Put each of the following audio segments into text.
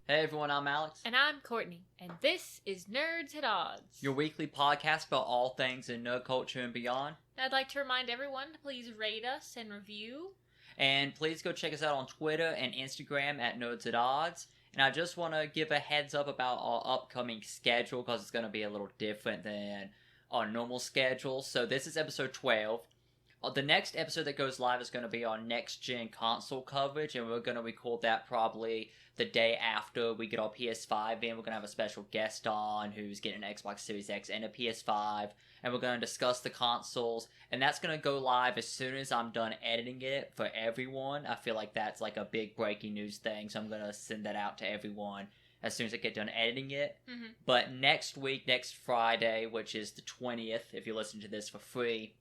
Hey everyone, I'm Alex. And I'm Courtney, and this is Nerds at Odds. Your weekly podcast about all things in nerd culture and beyond. I'd like to remind everyone to please rate us and review. And please go check us out on Twitter and Instagram at Nerds at Odds. And I just want to give a heads up about our upcoming schedule because it's going to be a little different than our normal schedule. So this is episode 12. The next episode that goes live is going to be our next-gen console coverage, and we're going to record that probably the day after we get our PS5 in. We're going to have a special guest on who's getting an Xbox Series X and a PS5, and we're going to discuss the consoles, and that's going to go live as soon as I'm done editing it for everyone. I feel like that's like a big breaking news thing, so I'm going to send that out to everyone as soon as I get done editing it. Mm-hmm. But next week, next Friday, which is the 20th, if you listen to this for free,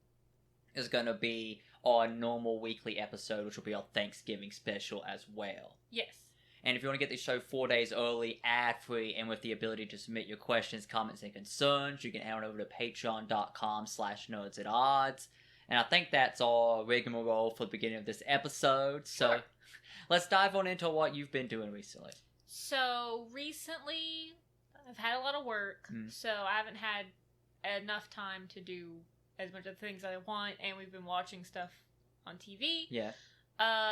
is going to be our normal weekly episode, which will be our Thanksgiving special as well. Yes. And if you want to get the show 4 days early, ad-free, and with the ability to submit your questions, comments, and concerns, you can head on over to patreon.com/nerdsatodds. And I think that's all rigmarole for the beginning of this episode. So Sure. Let's dive on into what you've been doing recently. So, recently, I've had a lot of work, so I haven't had enough time to do as much of the things I want, and we've been watching stuff on TV. Yeah.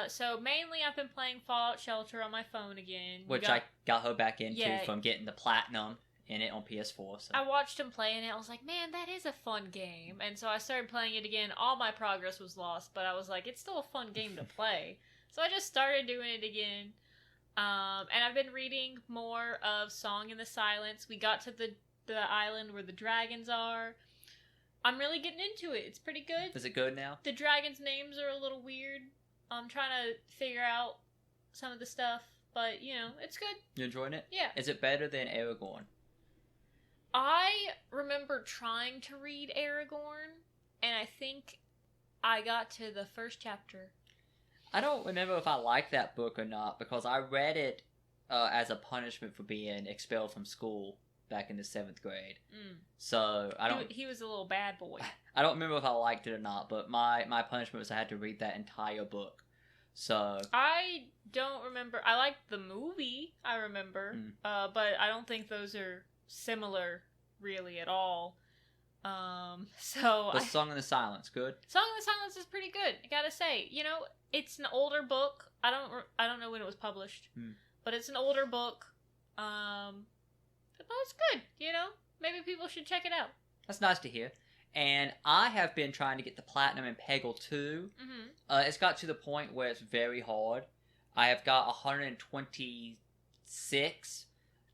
So mainly I've been playing Fallout Shelter on my phone again. Which I got her back into Yeah. from getting the platinum in it on PS4. So. I watched him playing it. I was like, man, that is a fun game. And so I started playing it again. All my progress was lost, but I was like, it's still a fun game to play. So I just started doing it again. And I've been reading more of Song in the Silence. We got to the island where the dragons are. I'm really getting into it. It's pretty good. Is it good now? The dragons' names are a little weird. I'm trying to figure out some of the stuff, but, you know, it's good. You enjoying it? Yeah. Is it better than Aragorn? I remember trying to read Aragorn, and I think I got to the first chapter. I don't remember if I liked that book or not, because I read it as a punishment for being expelled from school back in the 7th grade. So I don't. He was a little bad boy. I don't remember if I liked it or not, but my punishment was I had to read that entire book. So I don't remember. I liked the movie. I remember, but I don't think those are similar really at all. So the Song in the Silence, good. Song in the Silence is pretty good. I gotta say, you know, it's an older book. I don't know when it was published, but it's an older book. But it's good, you know? Maybe people should check it out. That's nice to hear. And I have been trying to get the Platinum in Peggle 2. It's got to the point where it's very hard. I have got 126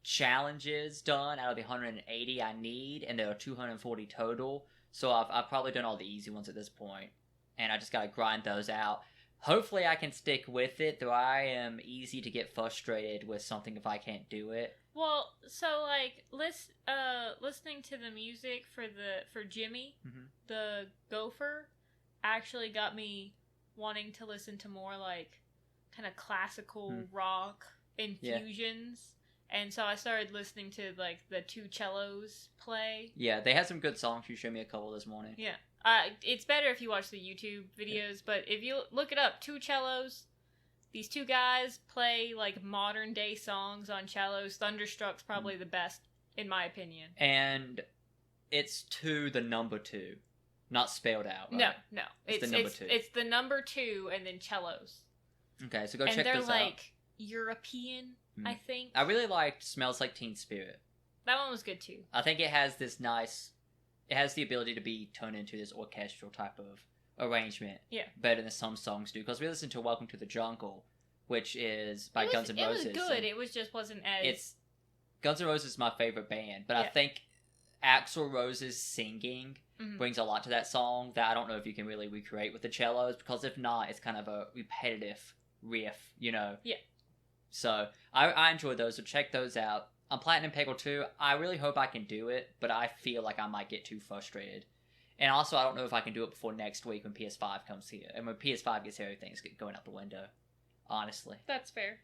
challenges done out of the 180 I need, and there are 240 total. So I've probably done all the easy ones at this point, and I just gotta grind those out. Hopefully I can stick with it, though I am easy to get frustrated with something if I can't do it. Well, so like listening to the music for Jimmy, the gopher, actually got me wanting to listen to more like kind of classical rock infusions. Yeah. And so I started listening to like the two cellos play. Yeah, they had some good songs. You showed me a couple this morning. Yeah. It's better if you watch the YouTube videos, but if you look it up, two cellos, these two guys play like modern day songs on cellos. Thunderstruck's probably the best, in my opinion. And it's the number 2, not spelled out. Right? No, it's the number 2. It's the number 2 and then cellos. Okay, so go check this out. And they're like European, I think. I really liked "Smells Like Teen Spirit." That one was good too. I think it has this nice. It has the ability to be turned into this orchestral type of arrangement. Yeah. Better than some songs do. Because we listened to Welcome to the Jungle, which is by Guns N' Roses. It was good. It just wasn't as... Guns N' Roses is my favorite band. But I think Axl Rose's singing brings a lot to that song that I don't know if you can really recreate with the cellos. Because if not, it's kind of a repetitive riff, you know? Yeah. So I enjoy those. So check those out. On Platinum Peggle 2, I really hope I can do it, but I feel like I might get too frustrated. And also, I don't know if I can do it before next week when PS5 comes here. And when PS5 gets here, everything's going out the window. Honestly. That's fair.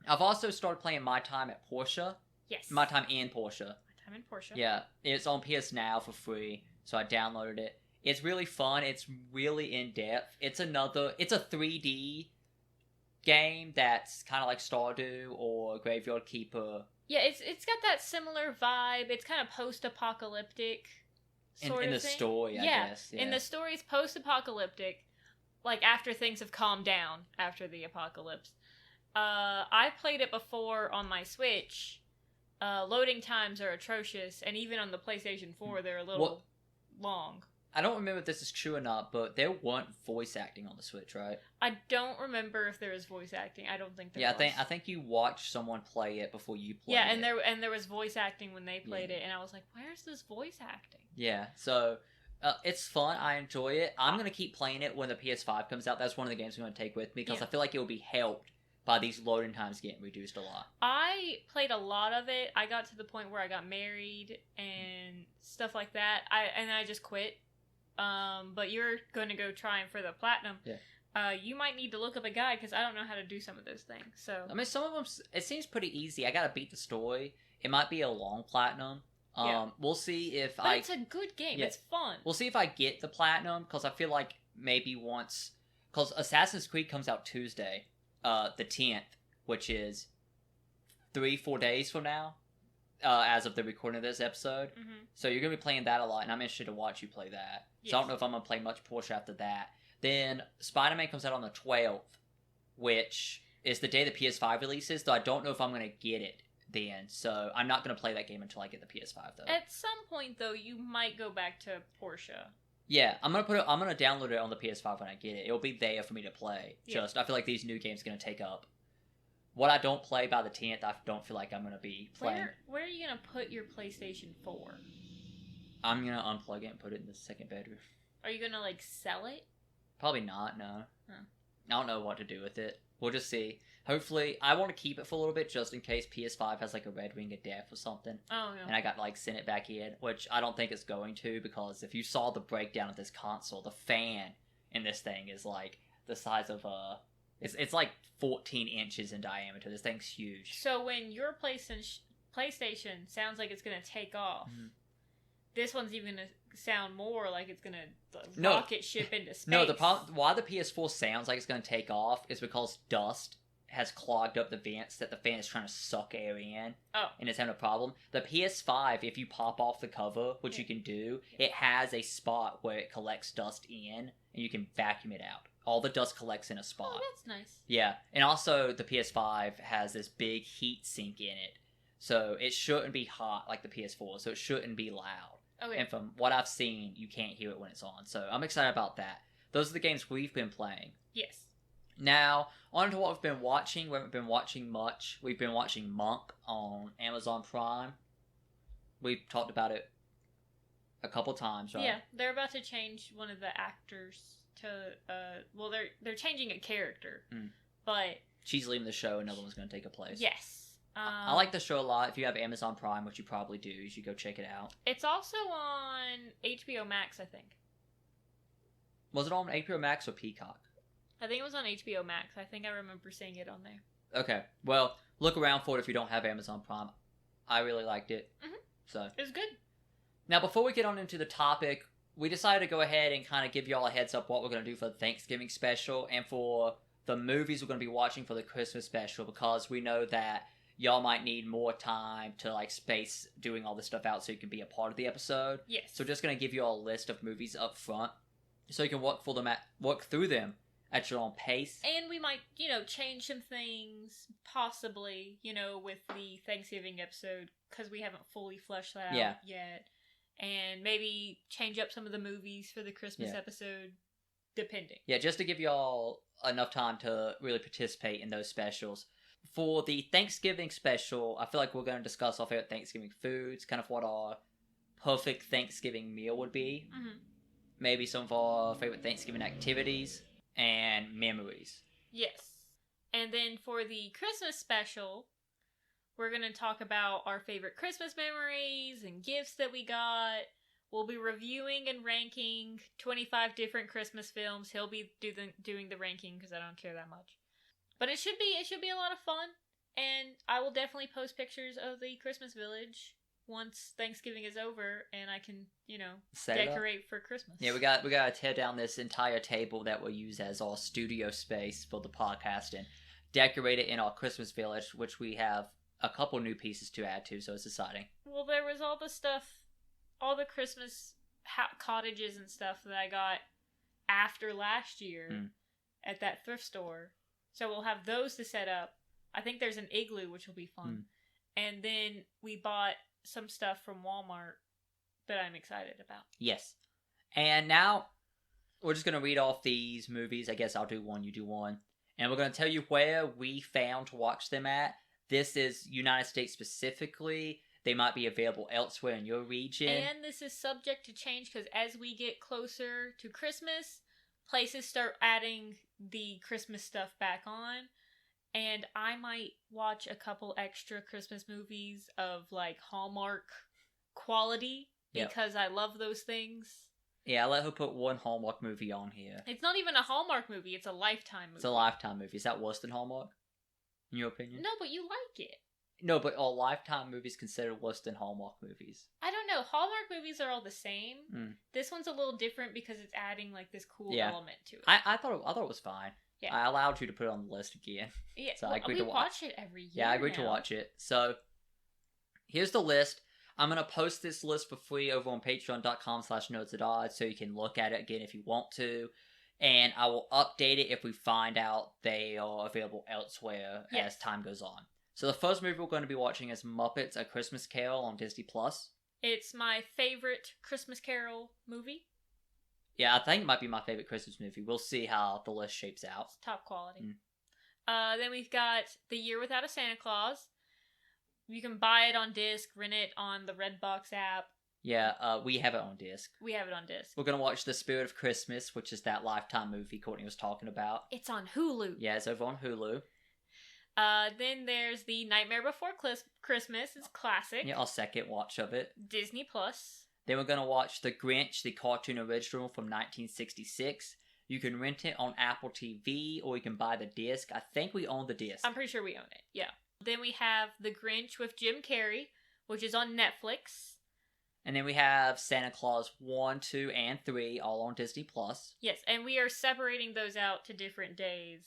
I've also started playing My Time at Portia. Yes. My Time in Portia. My Time in Portia. Yeah. It's on PS Now for free, so I downloaded it. It's really fun. It's really in-depth. It's a 3D game that's kind of like Stardew or Graveyard Keeper Yeah, it's got that similar vibe. It's kind of post-apocalyptic sort in of the thing. story, I guess. Yeah. In the story, it's post-apocalyptic, like after things have calmed down after the apocalypse. I played it before on my Switch. Loading times are atrocious, and even on the PlayStation 4, they're a little long. I don't remember if this is true or not, but there weren't voice acting on the Switch, right? I don't remember if there was voice acting. I don't think there was. I think you watched someone play it before you played Yeah, it. and there was voice acting when they played it, and I was like, where's this voice acting? Yeah, so it's fun. I enjoy it. I'm going to keep playing it when the PS5 comes out. That's one of the games I'm going to take with me because I feel like it will be helped by these loading times getting reduced a lot. I played a lot of it. I got to the point where I got married and stuff like that. I just quit. But you're going to go trying for the platinum. Yeah. You might need to look up a guide because I don't know how to do some of those things. So I mean, some of them it seems pretty easy. I got to beat the story. It might be a long platinum. We'll see if but it's a good game. Yeah. It's fun. We'll see if I get the platinum because I feel like maybe once because Assassin's Creed comes out Tuesday, the 10th, which is 3-4 days from now. As of the recording of this episode. Mm-hmm. So you're going to be playing that a lot, and I'm interested to watch you play that. Yes. So I don't know if I'm going to play much Porsche after that. Then Spider-Man comes out on the 12th, which is the day the PS5 releases, though I don't know if I'm going to get it then. So I'm not going to play that game until I get the PS5, though. At some point, though, you might go back to Porsche. Yeah, I'm going to download it on the PS5 when I get it. It'll be there for me to play. Yeah. I feel like these new games are going to take up what I don't play by the 10th. I don't feel like I'm going to be playing. Where are you going to put your PlayStation 4? I'm going to unplug it and put it in the second bedroom. Are you going to, sell it? Probably not, no. Huh. I don't know what to do with it. We'll just see. Hopefully, I want to keep it for a little bit just in case PS5 has, a red ring of death or something. Oh, yeah. And I got, sent it back in, which I don't think it's going to because if you saw the breakdown of this console, the fan in this thing is, the size of a... It's 14 inches in diameter. This thing's huge. So when your PlayStation sounds like it's going to take off, this one's even going to sound more like it's going to rocket ship into space. No, the problem why the PS4 sounds like it's going to take off is because dust has clogged up the vents that the fan is trying to suck air in. Oh. And it's having a problem. The PS5, if you pop off the cover, which you can do, it has a spot where it collects dust in, and you can vacuum it out. All the dust collects in a spot. Oh, that's nice. Yeah, and also the PS5 has this big heat sink in it, so it shouldn't be hot like the PS4, so it shouldn't be loud. Okay. And from what I've seen, you can't hear it when it's on, so I'm excited about that. Those are the games we've been playing. Yes. Now, on to what we've been watching. We haven't been watching much. We've been watching Monk on Amazon Prime. We've talked about it a couple times, right? Yeah, they're about to change one of the actors to they're changing a character, but she's leaving the show. Another one's going to take a place. Yes, I like the show a lot. If you have Amazon Prime, which you probably do, you should go check it out. It's also on HBO Max, I think. Was it on HBO Max or Peacock? I think it was on HBO Max. I think I remember seeing it on there. Okay, well, look around for it if you don't have Amazon Prime. I really liked it. So it was good. Now, before we get on into the topic, we decided to go ahead and kind of give y'all a heads up what we're going to do for the Thanksgiving special and for the movies we're going to be watching for the Christmas special, because we know that y'all might need more time to space doing all this stuff out so you can be a part of the episode. Yes. So just going to give you all a list of movies up front so you can work through them at your own pace. And we might, change some things, possibly, with the Thanksgiving episode, because we haven't fully fleshed that out yet. And maybe change up some of the movies for the Christmas episode, depending. Yeah, just to give y'all enough time to really participate in those specials. For the Thanksgiving special, I feel like we're going to discuss our favorite Thanksgiving foods, kind of what our perfect Thanksgiving meal would be. Mm-hmm. Maybe some of our favorite Thanksgiving activities and memories. Yes. And then for the Christmas special, we're going to talk about our favorite Christmas memories and gifts that we got. We'll be reviewing and ranking 25 different Christmas films. He'll be doing the ranking because I don't care that much. But it should be a lot of fun. And I will definitely post pictures of the Christmas village once Thanksgiving is over and I can, decorate for Christmas. Yeah, we got to tear down this entire table that we'll use as our studio space for the podcasting. decorate it in our Christmas village, which we have a couple new pieces to add to, so it's exciting. Well, there was all the stuff, all the Christmas cottages and stuff that I got after last year at that thrift store. So we'll have those to set up. I think there's an igloo, which will be fun. And then we bought some stuff from Walmart that I'm excited about. Yes. And now we're just going to read off these movies. I guess I'll do one, you do one. And we're going to tell you where we found to watch them at. This is United States specifically. They might be available elsewhere in your region. And this is subject to change because as we get closer to Christmas, places start adding the Christmas stuff back on. And I might watch a couple extra Christmas movies of like Hallmark quality because I love those things. Yeah, I let her put one Hallmark movie on here. It's not even a Hallmark movie, it's a Lifetime movie. It's a Lifetime movie. Is that worse than Hallmark? In your opinion? No, but you like it. No, but are Lifetime movies considered worse than Hallmark movies? I don't know. Hallmark movies are all the same. This one's a little different because it's adding like this cool element to it. I thought it was fine. Yeah. I allowed you to put it on the list again. Yeah, so I agreed we to watch it every year. Yeah, I agreed to watch it. So here's the list. I'm going to post this list for free over on patreon.com/nerdsatodds so you can look at it again if you want to. And I will update it if we find out they are available elsewhere as time goes on. So the first movie we're going to be watching is Muppets: A Christmas Carol on Disney+. It's my favorite Christmas Carol movie. Yeah, I think it might be my favorite Christmas movie. We'll see how the list shapes out. It's top quality. Then we've got The Year Without a Santa Claus. You can buy it on disc, rent it on the Redbox app. Yeah, we have it on disc. We have it on disc. We're going to watch The Spirit of Christmas, which is that Lifetime movie Courtney was talking about. It's on Hulu. Yeah, it's over on Hulu. Then there's The Nightmare Before Christmas. It's classic. Yeah, our second watch of it. Disney Plus. Then we're going to watch The Grinch, the cartoon original from 1966. You can rent it on Apple TV, or you can buy the disc. I think we own the disc. I'm pretty sure we own it, yeah. Then we have The Grinch with Jim Carrey, which is on Netflix. And then we have Santa Claus 1, 2, and 3, all on Disney+. Yes, and we are separating those out to different days.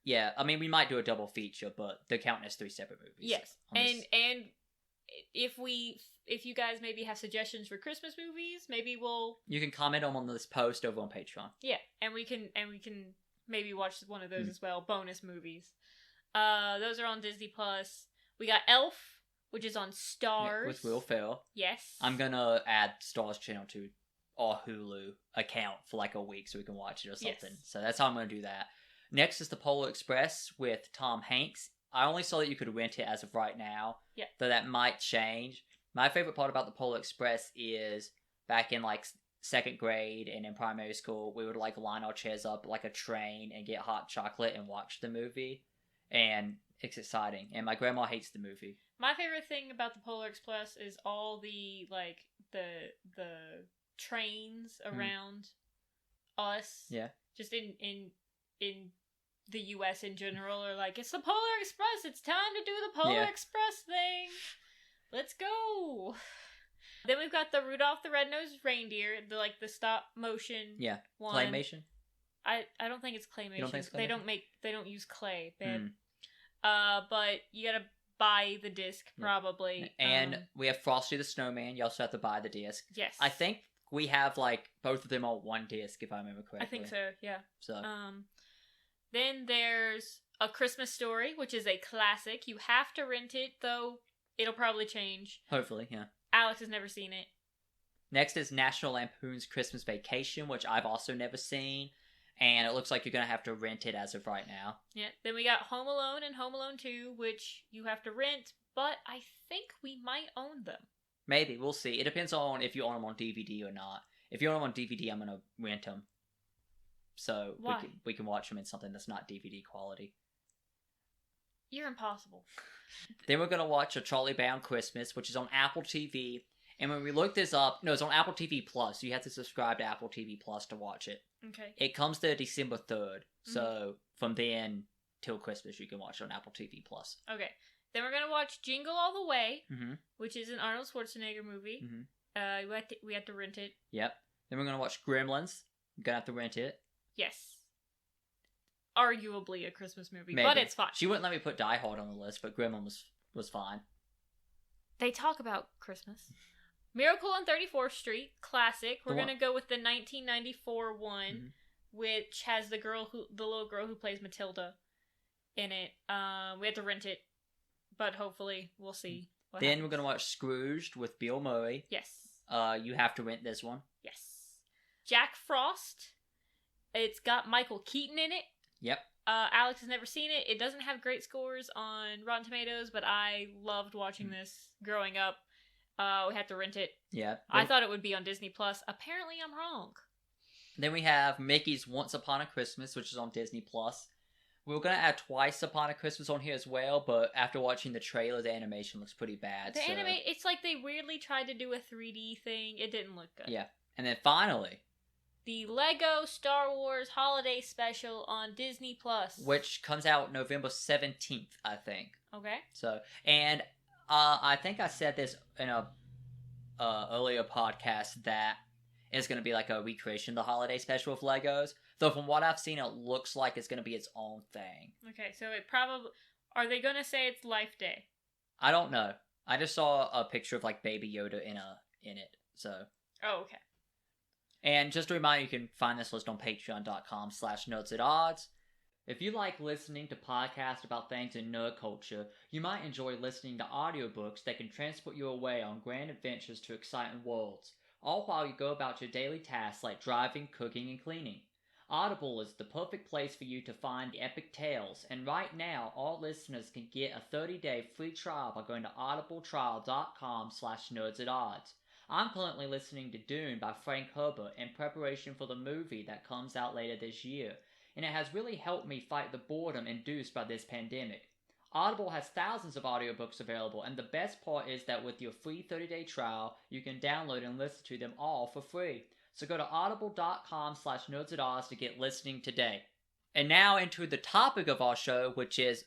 Yeah, I mean, we might do a double feature, but they're counting as 3 separate movies. Yes, and if you guys maybe have suggestions for Christmas movies, maybe we'll... You can comment on this post over on Patreon. Yeah, and we can maybe watch one of those as well, bonus movies. Those are on Disney+. We got Elf, which is on Starz. Yeah, with Will Ferrell. Yes. I'm gonna add Starz channel to our Hulu account for like a week so we can watch it or something. Yes. So that's how I'm gonna do that. Next is The Polar Express with Tom Hanks. I only saw that you could rent it as of right now. Yeah. Though that might change. My favorite part about The Polar Express is back in like second grade and in primary school, we would like line our chairs up like a train and get hot chocolate and watch the movie. And it's exciting. And my grandma hates the movie. My favorite thing about the Polar Express is all the like the trains around us. Yeah. Just in the US in general are like, it's the Polar Express, it's time to do the Polar Express thing. Let's go. Then we've got the Rudolph the Red-Nosed Reindeer, the stop motion one. Claymation? I don't think it's claymation. You don't think it's claymation? They don't use clay, babe. But you gotta buy the disc probably. And we have Frosty the Snowman. You also have to buy the disc. Yes. I think we have like both of them on one disc if I remember correctly. I think so, yeah. So then there's A Christmas Story, which is a classic. You have to rent it, though it'll probably change. Hopefully, yeah. Alex has never seen it. Next is National Lampoon's Christmas Vacation, which I've also never seen. And it looks like you're going to have to rent it as of right now. Yeah. Then we got Home Alone and Home Alone 2, which you have to rent, but I think we might own them. Maybe. We'll see. It depends on if you own them on DVD or not. If you own them on DVD, I'm going to rent them. So we can watch them in something that's not DVD quality. You're impossible. Then we're going to watch A Charlie Brown Christmas, which is on Apple TV. And when we look this up, no, it's on Apple TV Plus. So you have to subscribe to Apple TV Plus to watch it. Okay. It comes to December 3rd. So from then till Christmas, you can watch it on Apple TV Plus. Okay. Then we're going to watch Jingle All the Way, Mm-hmm. which is an Arnold Schwarzenegger movie. Mm-hmm. We have to rent it. Yep. Then we're going to watch Gremlins. You're going to have to rent it. Yes. arguably a Christmas movie, Maybe. but it's fine. She wouldn't let me put Die Hard on the list, but Gremlin was fine. They talk about Christmas. Miracle on 34th Street, classic. We're gonna go with the 1994 one, which has the little girl who plays Matilda in it. We have to rent it, but hopefully we'll see. Then we're gonna watch Scrooged with Bill Murray. Yes. You have to rent this one. Yes. Jack Frost. It's got Michael Keaton in it. Yep. Alex has never seen it. It doesn't have great scores on Rotten Tomatoes, but I loved watching this growing up. We had to rent it. Yeah. I thought it would be on Disney Plus. Apparently, I'm wrong. Then we have Mickey's Once Upon a Christmas, which is on Disney Plus. We were gonna add Twice Upon a Christmas on here as well, but after watching the trailer, the animation looks pretty bad. It's like they weirdly tried to do a 3D thing. It didn't look good. Yeah. And then finally, the Lego Star Wars Holiday Special on Disney Plus, which comes out November 17th, I think. Okay. So, and I think I said this in a earlier podcast that it's going to be like a recreation of the Holiday Special of Legos. Though from what I've seen, it looks like it's going to be its own thing. Okay, so it probably... Are they going to say it's Life Day? I don't know. I just saw a picture of like Baby Yoda in it. So. Oh, okay. And just a reminder, you can find this list on patreon.com/nerdsatodds. If you like listening to podcasts about things in nerd culture, you might enjoy listening to audiobooks that can transport you away on grand adventures to exciting worlds, all while you go about your daily tasks like driving, cooking, and cleaning. Audible is the perfect place for you to find epic tales, and right now, all listeners can get a 30-day free trial by going to audibletrial.com/nerdsatodds. I'm currently listening to Dune by Frank Herbert in preparation for the movie that comes out later this year, and it has really helped me fight the boredom induced by this pandemic. Audible has thousands of audiobooks available, and the best part is that with your free 30-day trial, you can download and listen to them all for free. So go to audible.com/nerdsatodds to get listening today. And now into the topic of our show, which is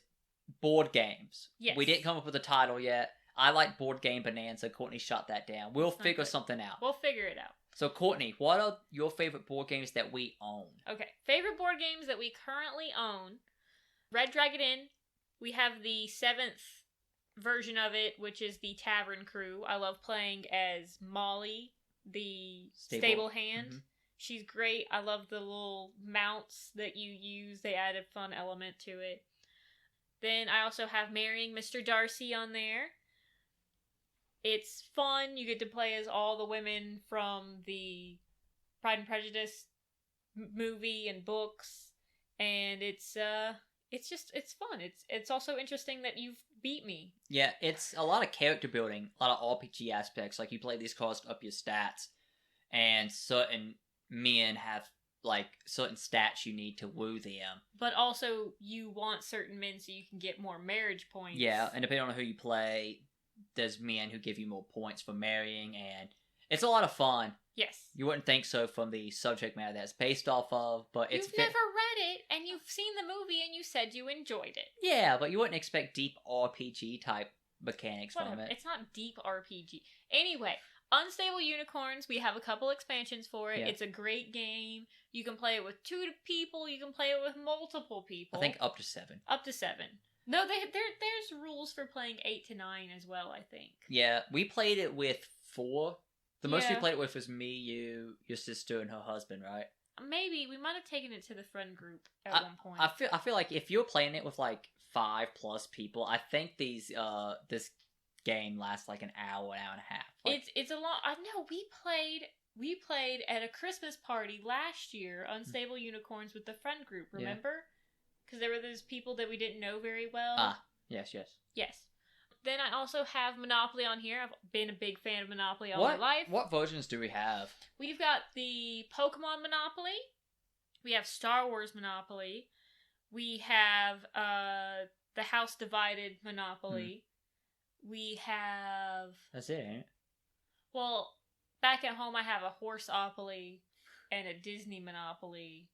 board games. Yes. We didn't come up with a title yet. I like Board Game Bonanza. Courtney shut that down. We'll figure something out. We'll figure it out. So, Courtney, what are your favorite board games that we own? Okay, favorite board games that we currently own. Red Dragon Inn. We have the 7th version of it, which is the Tavern Crew. I love playing as Molly, the stable hand. Mm-hmm. She's great. I love the little mounts that you use. They add a fun element to it. Then I also have Marrying Mr. Darcy on there. It's fun. You get to play as all the women from the Pride and Prejudice movie and books, and it's fun. It's also interesting that you've beat me. Yeah, it's a lot of character building, a lot of RPG aspects. Like you play these cards to up your stats, and certain men have like certain stats you need to woo them. But also, you want certain men so you can get more marriage points. Yeah, and depending on who you play, there's men who give you more points for marrying, and it's a lot of fun. Yes. You wouldn't think so from the subject matter that it's based off of, but it's... You've never read it, and you've seen the movie, and you said you enjoyed it. Yeah, but you wouldn't expect deep RPG type mechanics from it. It's not deep RPG. Anyway, Unstable Unicorns, we have a couple expansions for it. Yeah. It's a great game. You can play it with 2 people. You can play it with multiple people. I think up to 7. Up to 7. No, there's rules for playing 8 to 9 as well, I think. Yeah, we played it with 4. The most we played it with was me, you, your sister, and her husband, right? Maybe. We might have taken it to the friend group at one point. I feel like if you're playing it with like 5+ people, I think this game lasts like an hour and a half. Like, it's a lot. No, we played at a Christmas party last year, Unstable Unicorns, with the friend group, remember? Because there were those people that we didn't know very well. Ah, yes. Yes. Then I also have Monopoly on here. I've been a big fan of Monopoly all my life. What versions do we have? We've got the Pokemon Monopoly. We have Star Wars Monopoly. We have the House Divided Monopoly. We have... That's it, ain't it? Well, back at home I have a Horseopoly and a Disney Monopoly.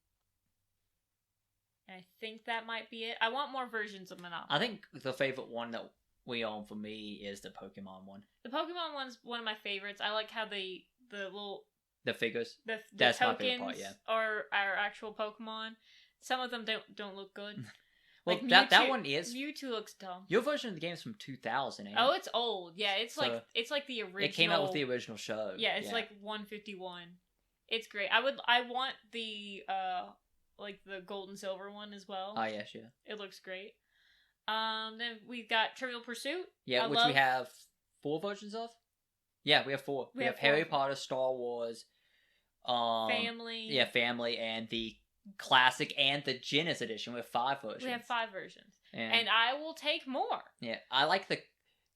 And I think that might be it. I want more versions of Monopoly. I think the favorite one that we own for me is the Pokemon one. The Pokemon one's one of my favorites. I like how the little... The figures? The That's tokens my favorite part, yeah. are our actual Pokemon. Some of them don't look good. Well, Like that one is. Mewtwo looks dumb. Your version of the game is from 2000, ain't it? Oh, it's old. Yeah, it's So, like the original. It came out with the original show. Yeah, it's like 151. It's great. I want the like the gold and silver one as well. Oh yes, yeah. It looks great. Then we've got Trivial Pursuit. Yeah, we have 4 versions of. Yeah, we have 4. We have 4. Harry Potter, Star Wars, Family. Yeah, Family, and the classic and the Genesis edition. We have 5 versions. We have 5 versions. And And I will take more. yeah, I like the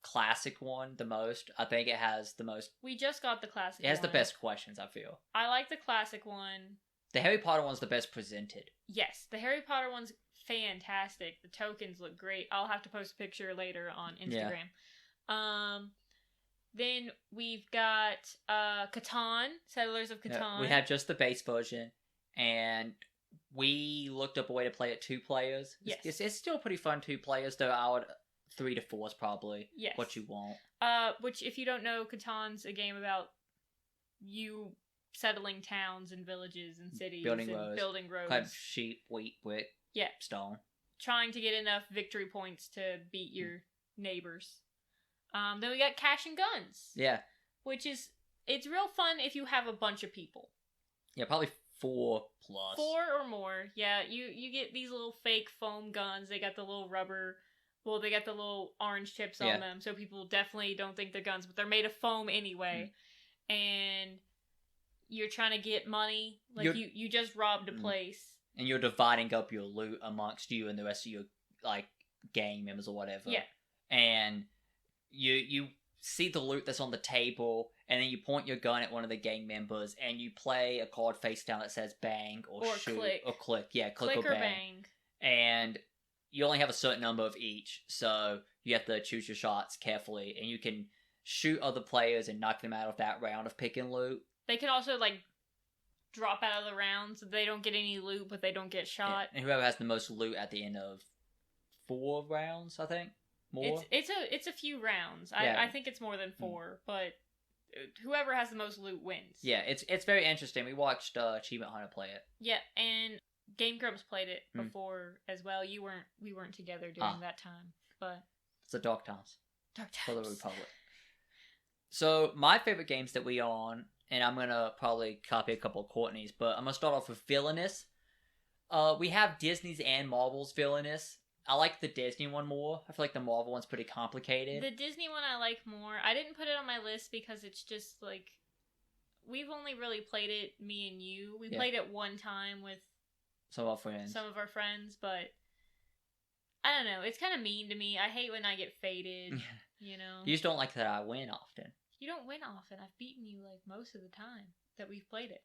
classic one the most. I think it has the most. We just got the classic It has the one. best questions. I feel I like the classic one. the Harry Potter one's the best presented. Yes, the Harry Potter one's fantastic. The tokens look great. I'll have to post a picture later on Instagram. Then we've got Catan, Settlers of Catan. Yeah, we have just the base version, and we looked up a way to play it 2 players. Yes. It's still pretty fun 2 players, though. I would 3 to 4 is probably Yes. what you want. Which, if you don't know, Catan's a game about you settling towns and villages and cities Building and roads. building roads. Kind of sheep, wheat, brick, Yeah. stone. Trying to get enough victory points to beat your neighbors. Then we got Cash and Guns. Yeah, Which is, it's real fun if you have a bunch of people. yeah, probably 4 plus. 4 or more. Yeah, you get these little fake foam guns. They got the little rubber, well, they got the little orange tips Yeah. on them, so people definitely don't think they're guns, but they're made of foam anyway. And you're trying to get money. Like, you just robbed a place. And you're dividing up your loot amongst you and the rest of your like gang members or whatever. Yeah. And you see the loot that's on the table, and then you point your gun at one of the gang members, and you play a card face down that says bang or shoot click. or click. Yeah, click Click or bang. And you only have a certain number of each, so you have to choose your shots carefully, and you can shoot other players and knock them out of that round of picking loot. They can also, like, drop out of the round, so they don't get any loot, but they don't get shot. And whoever has the most loot at the end of 4 rounds, I think. More. It's a few rounds. Yeah. I think it's more than 4, but whoever has the most loot wins. Yeah, it's very interesting. We watched Achievement Hunter play it. Yeah, and Game Grumps played it Hmm. before as well. We weren't together during that time, but It's the Dark Times Dark for Times. the Republic. So my favorite games that we own, and I'm gonna probably copy a couple of Courtney's, but I'm gonna start off with Villainous. We have Disney's and Marvel's Villainous. I like the Disney one more. I feel like the Marvel one's pretty complicated. The Disney one I like more. I didn't put it on my list because it's just like we've only really played it, me and you. We Yeah. played it one time with Some of our friends. some of our friends, but I don't know. It's kind of mean to me. I hate when I get faded. You know, You just don't like that I win often. you don't win often. I've beaten you like most of the time that we've played it.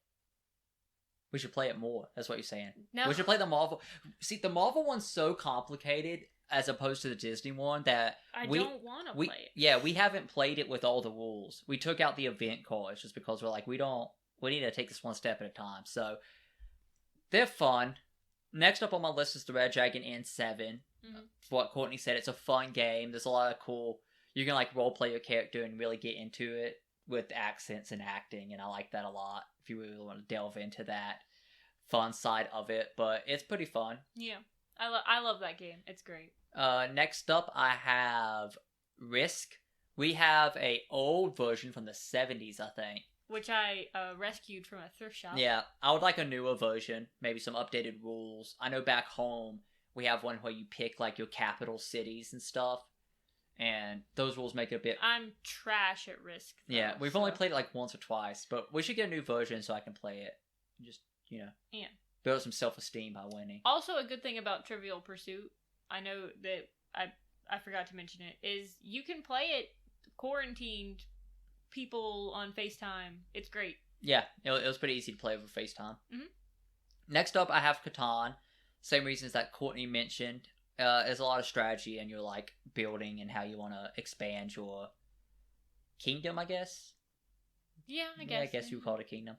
We should play it more. That's what you're saying. No, We should play the Marvel. See, the Marvel one's so complicated as opposed to the Disney one that I we- don't want to we play it. yeah we haven't played it with all the rules. We took out the event cards just because we're like we need to take this one step at a time. So they're fun. Next up on my list is the Red Dragon N7. Mhm. What Courtney said, it's a fun game. There's a lot of cool. You can like role play your character and really get into it with accents and acting, and I like that a lot. If you really want to delve into that fun side of it, but it's pretty fun. Yeah, I love that game. It's great. Next up, I have Risk. We have a old version from the 70s, I think. Which I rescued from a thrift shop. Yeah, I would like a newer version, maybe some updated rules. I know back home we have one where you pick like your capital cities and stuff, and those rules make it a bit. I'm trash at Risk. Though, Yeah, we've only played it like once or twice, but we should get a new version so I can play it. Just Yeah. build some self-esteem by winning. Also, a good thing about Trivial Pursuit, I know that I forgot to mention it, is you can play it quarantined people on FaceTime. It's great. Yeah, it was pretty easy to play over FaceTime. Mhm. Next up, I have Catan. Same reasons that Courtney mentioned. There's a lot of strategy, and you're like building and how you want to expand your kingdom, I guess. Yeah, I guess. Yeah, I guess you would call it a kingdom.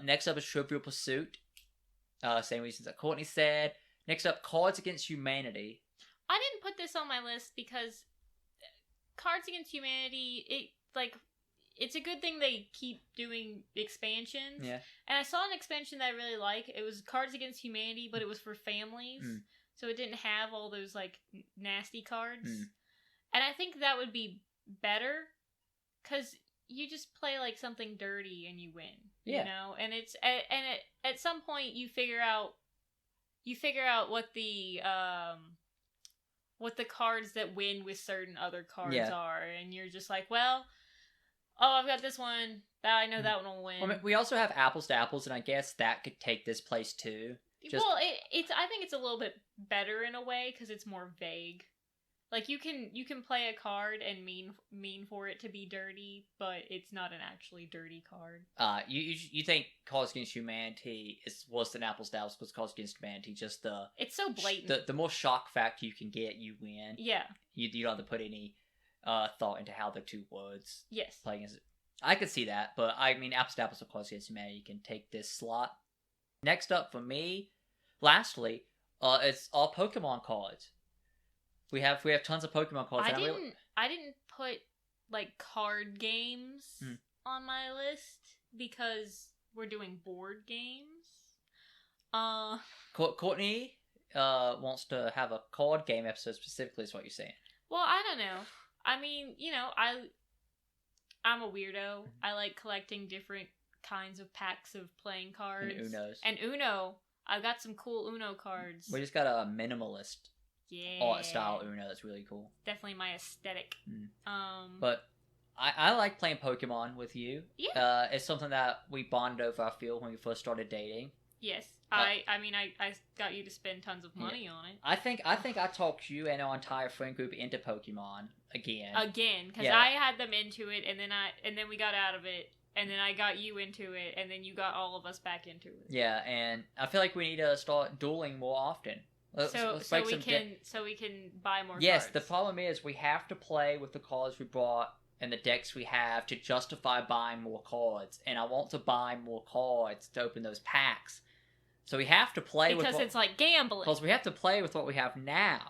Next up is Trivial Pursuit. Same reasons that Courtney said. Next up, Cards Against Humanity. I didn't put this on my list because Cards Against Humanity, it's a good thing they keep doing expansions. Yeah. And I saw an expansion that I really like. It was Cards Against Humanity, but it was for families. Mm. So it didn't have all those like nasty cards. Mm. And I think that would be better cuz you just play like something dirty and you win. Yeah. You know? And it's at some point you figure out what the cards that win with certain other cards are, and you're just like, well, I've got this one. I know that one will win. Well, we also have Apples to Apples, and I guess that could take this place too. Well, I think it's a little bit better in a way because it's more vague. Like you can play a card and mean for it to be dirty, but it's not an actually dirty card. You think Cards Against Humanity is worse than Apples to Apples because Cards Against Humanity just it's so blatant. The more shock factor you can get, you win. Yeah. You don't have to put any thought into how the two words play against it. I could see that, but I mean Apples to Apples or Cards Against Humanity can take this slot. Next up for me, lastly, it's all Pokemon cards. We have tons of Pokemon cards. I didn't put like card games on my list because we're doing board games. Courtney wants to have a card game episode specifically, is what you're saying. Well, I don't know. I mean, you know, I'm a weirdo. I like collecting different kinds of packs of playing cards. And Uno. I've got some cool Uno cards. We just got a minimalist art style Uno that's really cool. Definitely my aesthetic. But I like playing Pokemon with you. Yeah. It's something that we bonded over, I feel, when we first started dating. Yes. I mean, I got you to spend tons of money on it. I think I talked you and our entire friend group into Pokemon again. Because I had them into it, and then we got out of it, and then I got you into it, and then you got all of us back into it. Yeah, and I feel like we need to start dueling more often. So we can buy more Yes, cards. the problem is we have to play with the cards we brought and the decks we have to justify buying more cards. And I want to buy more cards to open those packs. So we have to play because it's like gambling. Because we have to play with what we have now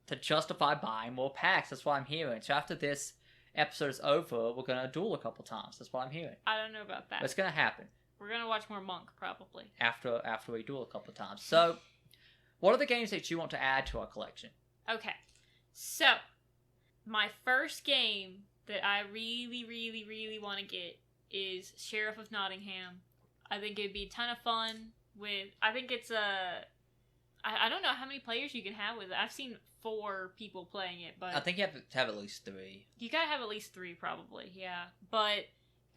to justify buying more packs. That's what I'm hearing. So after this episode is over, we're going to duel a couple times. That's what I'm hearing. I don't know about that. But it's going to happen. We're going to watch more Monk, probably. After we duel a couple times. So... what are the games that you want to add to our collection? Okay. So, my first game that I really, really, really want to get is Sheriff of Nottingham. I think it'd be a ton of fun with... I think it's I don't know how many players you can have with it. I've seen 4 people playing it, but... I think you have to have at least 3. You gotta have at least 3, probably, yeah. But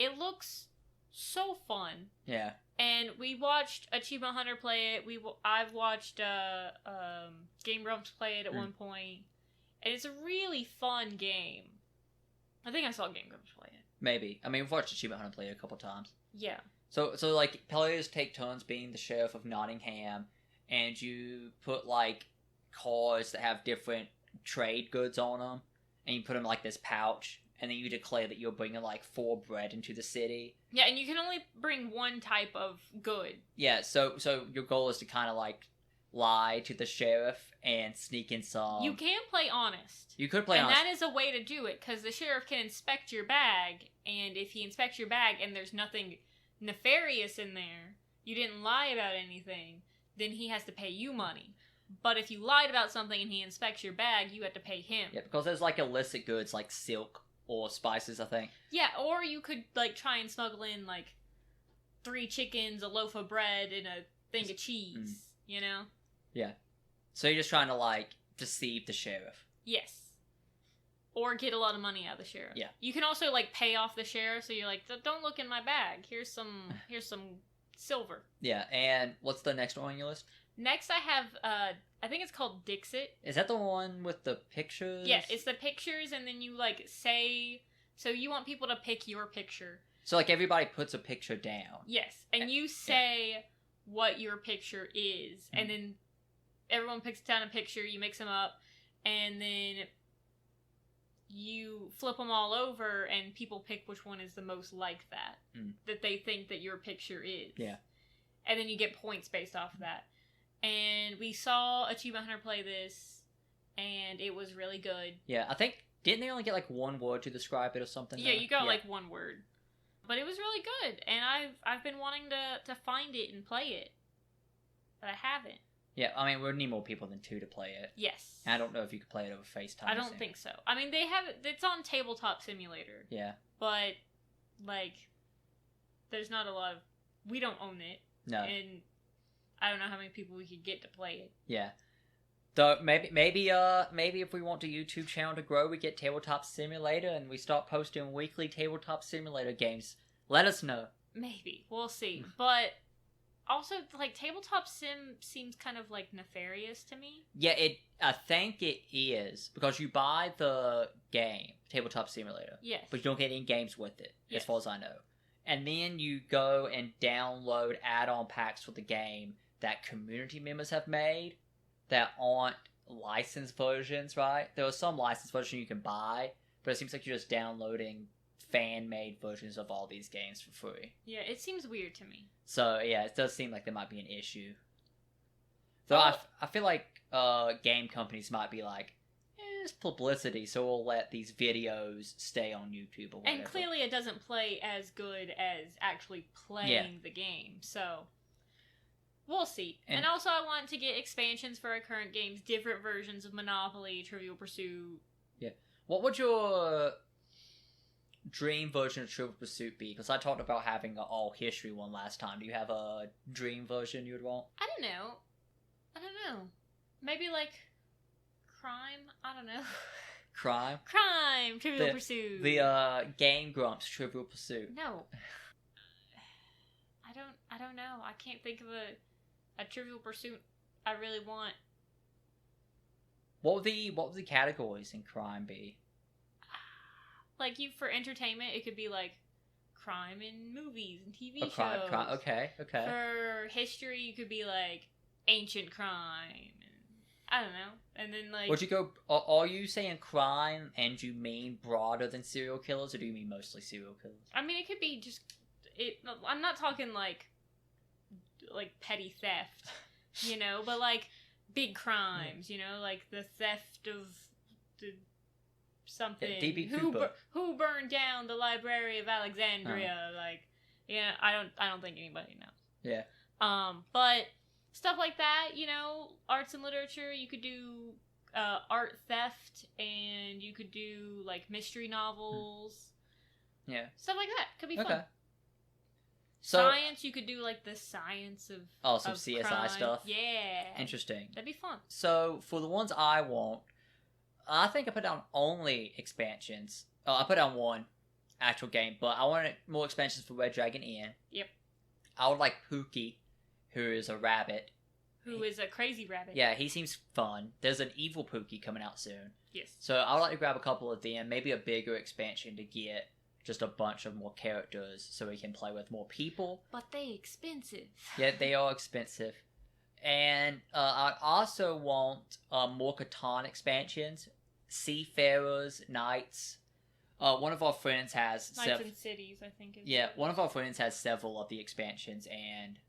it looks so fun. Yeah. And we watched Achievement Hunter play it. I've watched Game Grumps play it at one point. And it's a really fun game. I think I saw Game Grumps play it. Maybe. I mean, we've watched Achievement Hunter play it a couple times. Yeah. So like, players take turns being the Sheriff of Nottingham, and you put, like, cards that have different trade goods on them, and you put them in, like, this pouch. And then you declare that you're bringing, like, 4 bread into the city. Yeah, and you can only bring one type of good. Yeah, so your goal is to kind of, like, lie to the sheriff and sneak in some... You can play honest. You could play honest. And that is a way to do it, because the sheriff can inspect your bag, and if he inspects your bag and there's nothing nefarious in there, you didn't lie about anything, then he has to pay you money. But if you lied about something and he inspects your bag, you have to pay him. Yeah, because there's, like, illicit goods like silk or spices, I think. Yeah, or you could, like, try and smuggle in, like, 3 chickens, a loaf of bread, and a thing of cheese, you know? Yeah. So you're just trying to, like, deceive the sheriff. Yes. Or get a lot of money out of the sheriff. Yeah. You can also, like, pay off the sheriff, so you're like, don't look in my bag. Here's some silver. Yeah, and what's the next one on your list? Next I have, I think it's called Dixit. Is that the one with the pictures? Yeah, it's the pictures, and then you, like, say... So you want people to pick your picture. So, like, everybody puts a picture down. Yes, and you say what your picture is, and then everyone picks down a picture, you mix them up, and then you flip them all over, and people pick which one is the most like that they think that your picture is. Yeah. And then you get points based off of that. And we saw Achievement Hunter play this, and it was really good. Yeah, I think, didn't they only get, like, 1 word to describe it or something? Yeah, you got, like, 1 word. But it was really good, and I've been wanting to find it and play it, but I haven't. Yeah, I mean, we need more people than 2 to play it. Yes. I don't know if you could play it over FaceTime. I don't think so. I mean, they have it's on Tabletop Simulator. Yeah. But like, there's not a lot of. We don't own it. No. And I don't know how many people we could get to play it. Yeah. Though maybe if we want the YouTube channel to grow, we get Tabletop Simulator and we start posting weekly Tabletop Simulator games. Let us know. Maybe. We'll see. But also, like, Tabletop Sim seems kind of, like, nefarious to me. Yeah, I think it is, because you buy the game, Tabletop Simulator. Yes. But you don't get any games with it, Yes. as far as I know. And then you go and download add-on packs for the game that community members have made that aren't licensed versions, right? There are some licensed versions you can buy, but it seems like you're just downloading fan-made versions of all these games for free. Yeah, it seems weird to me. So, yeah, it does seem like there might be an issue. Though I feel like game companies might be like, it's publicity, so we'll let these videos stay on YouTube or whatever. And clearly it doesn't play as good as actually playing the game, so we'll see. And also I want to get expansions for our current games, different versions of Monopoly, Trivial Pursuit. Yeah. What would your dream version of Trivial Pursuit be? Because I talked about having an all history one last time. Do you have a dream version you would want? I don't know. Maybe like crime? I don't know. Crime? Crime! Trivial Pursuit. The Game Grumps Trivial Pursuit. No. I don't know. I can't think of a Trivial Pursuit I really want. What would the categories in crime be? Like, for entertainment, it could be like crime in movies and TV shows. Crime. Okay. For history, you could be like ancient crime. And I don't know. And then like, would you go? Are you saying crime and you mean broader than serial killers, or do you mean mostly serial killers? I mean, it could be just it. I'm not talking like petty theft, you know, but like big crimes, you know, like the theft of the something. Yeah, D.B. Cooper. Who burned down the Library of Alexandria? Like, yeah, I don't think anybody knows. Yeah. But stuff like that, you know, arts and literature. You could do art theft, and you could do like mystery novels. Yeah. Stuff like that could be fun. So, science, you could do like the science of some CSI crime. stuff. Yeah. Interesting. That'd be fun. So for the ones I want, I think I put down only expansions. I put down one actual game, but I wanted more expansions for Red Dragon Inn. Yep. I would like Pookie, who is a rabbit. Who is a crazy rabbit. Yeah, he seems fun. There's an evil Pookie coming out soon. Yes. So I would like to grab a couple of them, maybe a bigger expansion to get just a bunch of more characters so we can play with more people. But they expensive. Yeah, they are expensive. And I also want more Catan expansions. Seafarers, Knights. One of our friends has... Knights and Cities, I think. One of our friends has several of the expansions, and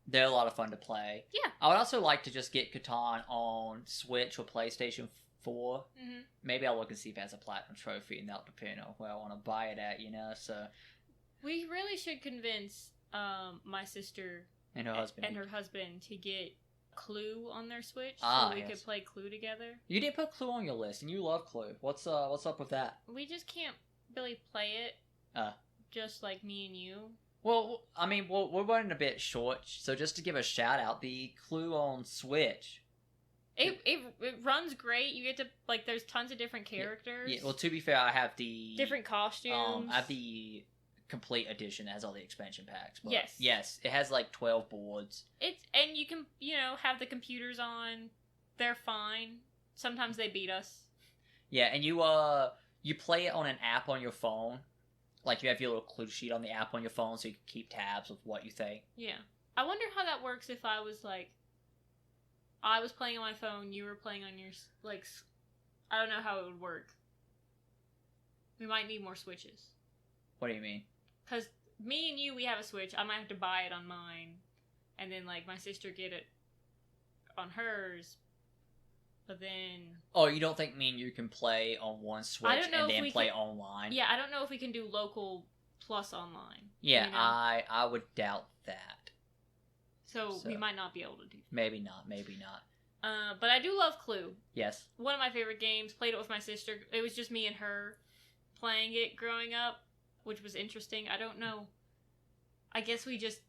they're a lot of fun to play. Yeah. I would also like to just get Catan on Switch or PlayStation 4. Mm-hmm. Maybe I'll look and see if it has a platinum trophy, and that'll depend on where I want to buy it at, you know, so... We really should convince my sister and her husband to get Clue on their Switch so we could play Clue together. You did put Clue on your list, and you love Clue. What's up with that? We just can't really play it. Just like me and you. Well, I mean, we're running a bit short, so just to give a shout out, the Clue on Switch. It runs great. You get to, like, there's tons of different characters. Yeah, well, to be fair, I have the... different costumes. I have the complete edition that has all the expansion packs. But yes. Yes, it has, like, 12 boards. And you can, you know, have the computers on. They're fine. Sometimes they beat us. Yeah, and you play it on an app on your phone. Like, you have your little clue sheet on the app on your phone so you can keep tabs of what you think. Yeah. I wonder how that works if I was, like... I was playing on my phone, you were playing on your... Like, I don't know how it would work. We might need more Switches. What do you mean? Because me and you, we have a Switch. I might have to buy it on mine. And then, like, my sister get it on hers. But then... Oh, you don't think me and you can play on one Switch and then play online? Yeah, I don't know if we can do local plus online. Yeah, you know? I would doubt that. So we might not be able to do that. Maybe not. But I do love Clue. Yes. One of my favorite games. Played it with my sister. It was just me and her playing it growing up, which was interesting. I don't know. I guess we just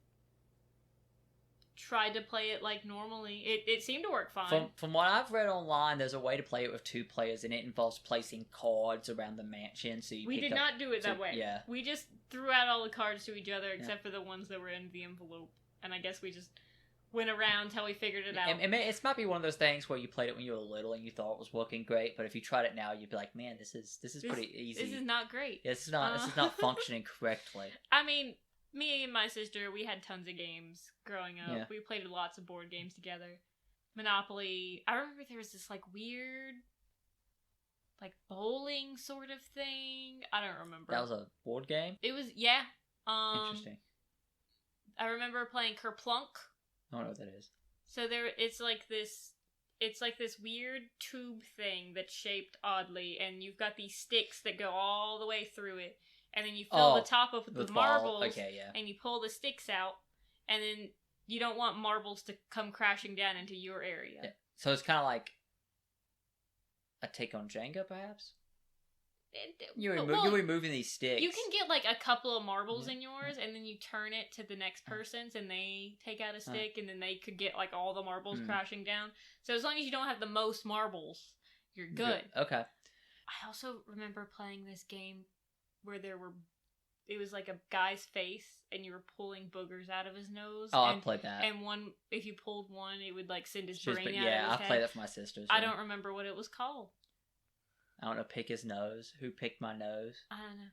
tried to play it like normally. It seemed to work fine. From what I've read online, there's a way to play it with 2 players, and it involves placing cards around the mansion. So we did not do it that way. Yeah. We just threw out all the cards to each other except for the ones that were in the envelope. And I guess we just went around until we figured it out. It might be one of those things where you played it when you were little and you thought it was working great, but if you tried it now, you'd be like, man, this is pretty easy. This is not great. This is not functioning correctly. I mean, me and my sister, we had tons of games growing up. Yeah. We played lots of board games together. Monopoly. I remember there was this like weird, like bowling sort of thing. I don't remember. That was a board game? It was, yeah. Interesting. I remember playing Kerplunk. I don't know what that is. So it's like this weird tube thing that's shaped oddly, and you've got these sticks that go all the way through it, and then you fill the top up with marbles, okay, yeah. and you pull the sticks out, and then you don't want marbles to come crashing down into your area. Yeah. So it's kind of like a take on Jenga, perhaps? You're removing these sticks. You can get like a couple of marbles in yours, and then you turn it to the next person's, and they take out a stick, and then they could get like all the marbles crashing down. So as long as you don't have the most marbles, you're good. Okay. I also remember playing this game where it was like a guy's face, and you were pulling boogers out of his nose. Oh, I played that. And if you pulled one, it would like send his brain out of his Yeah, I head. played that for my sisters. I don't remember what it was called. I don't know, pick his nose. Who picked my nose? I don't know.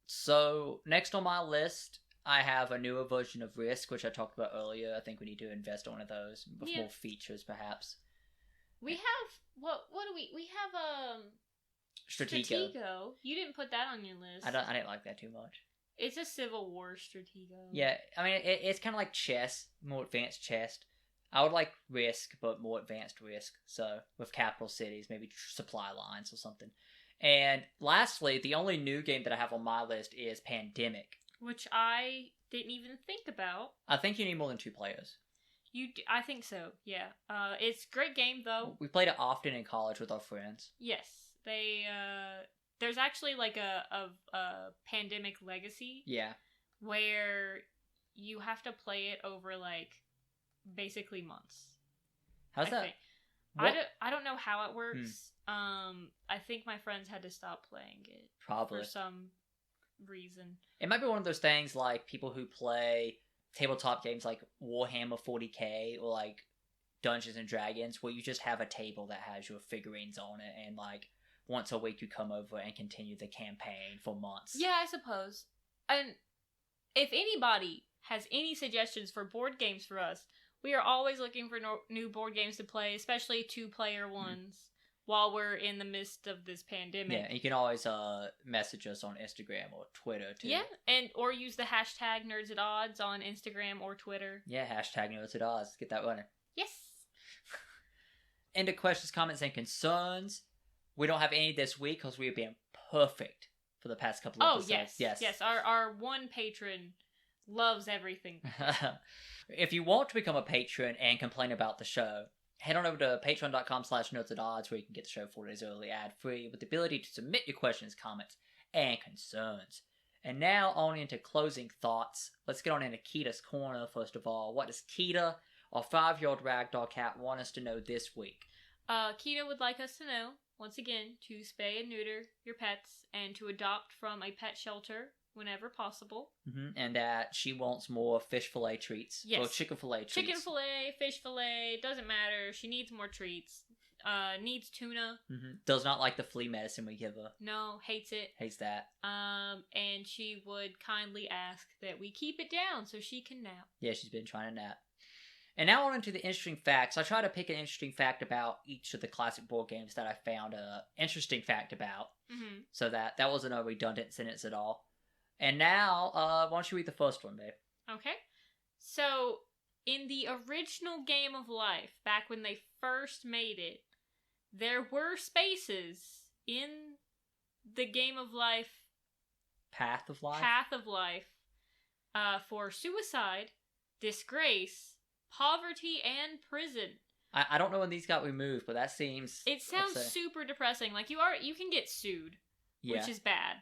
So, next on my list, I have a newer version of Risk, which I talked about earlier. I think we need to invest in one of those with more features, perhaps. We have, what do we have, Stratego. You didn't put that on your list. I didn't like that too much. It's a Civil War Stratego. Yeah, I mean, it's kind of like chess, more advanced chess. I would like Risk, but more advanced Risk. So, with capital cities, maybe supply lines or something. And lastly, the only new game that I have on my list is Pandemic. Which I didn't even think about. I think you need more than 2 players. I think so, yeah. It's a great game, though. We played it often in college with our friends. Yes. There's actually like a Pandemic Legacy. Yeah. Where you have to play it over like basically months. How's that? I don't know how it works. I think my friends had to stop playing it. Probably. For some reason. It might be one of those things like people who play tabletop games like Warhammer 40k or like Dungeons and Dragons, where you just have a table that has your figurines on it, and like once a week you come over and continue the campaign for months. Yeah, I suppose. And if anybody has any suggestions for board games for us, we are always looking for new board games to play, especially 2-player ones, while we're in the midst of this pandemic. Yeah, and you can always message us on Instagram or Twitter too. Yeah, or use the hashtag Nerds at Odds on Instagram or Twitter. Yeah, hashtag Nerds at Odds. Get that running. Yes. End of questions, comments, and concerns. We don't have any this week because we have been perfect for the past couple of episodes. Yes. Our one patron loves everything. If you want to become a patron and complain about the show, head on over to patreon.com/nerdsatodds where you can get the show 4 days early ad-free with the ability to submit your questions, comments, and concerns. And now on into closing thoughts. Let's get on into Kita's Corner first of all. What does Kita, our 5-year-old ragdoll cat, want us to know this week? Kita would like us to know, once again, to spay and neuter your pets and to adopt from a pet shelter whenever possible. And that she wants more fish fillet treats. Yes. Or chicken fillet treats. Chicken fillet, fish fillet, doesn't matter. She needs more treats. Needs tuna. Does not like the flea medicine we give her. No, hates it. Hates that. And she would kindly ask that we keep it down so she can nap. Yeah, she's been trying to nap. And now on into the interesting facts. I try to pick an interesting fact about each of the classic board games that I found an interesting fact about. So that wasn't a redundant sentence at all. And now, why don't you read the first one, babe? Okay. So, in the original Game of Life, back when they first made it, there were spaces in the Game of Life Path of Life. Path of Life for suicide, disgrace, poverty, and prison. I don't know when these got removed, but that seems... It sounds super depressing. Like, you can get sued, which is bad.